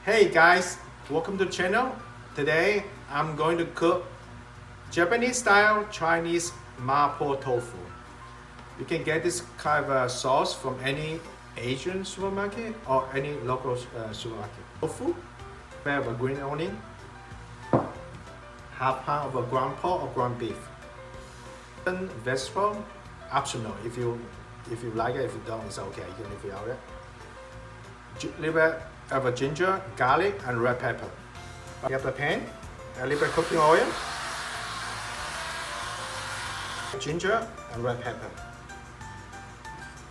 Hey guys, welcome to the channel. Today I'm going to cook Japanese style Chinese Mapo tofu. You can get this kind of sauce from any Asian supermarket or any local supermarket. Tofu, we have a green onion, half pound of a ground pork or ground beef. Vegetable, optional. If you like it, if you don't, it's okay. You can leave it out there. A little bit of a ginger, garlic, and red pepper. You have the pan, a little bit cooking oil, ginger, and red pepper.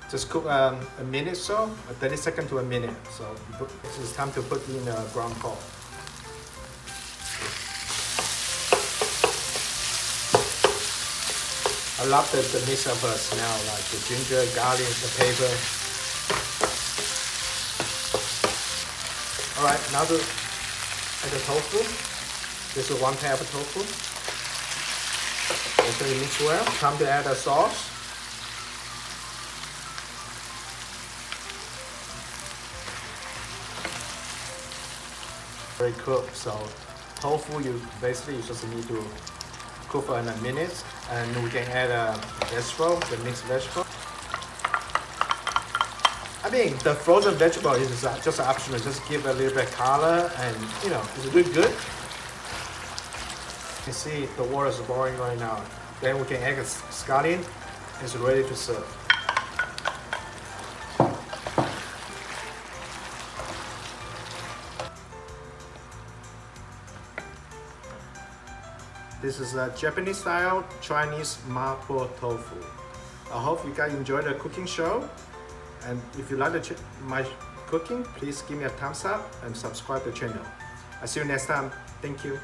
Just cook a minute so, 30 seconds to a minute. So it's time to put in the ground pork. I love the mix of smell, like the ginger, garlic, the pepper. Alright, now to add the tofu. This is 1 pair of tofu. Also you mix well. Time to add the sauce. Very cooked, so tofu you just need to cook for a minute, and we can add a vegetable, the mixed vegetable. I mean, the frozen vegetable is just optional, just give a little bit color, and it's really good. You can see the water is boiling right now. Then we can add a scallion. It's ready to serve. This is a Japanese style Chinese Mapo tofu. I hope you guys enjoy the cooking show. And if you like my cooking, please give me a thumbs up and subscribe to the channel. I'll see you next time. Thank you.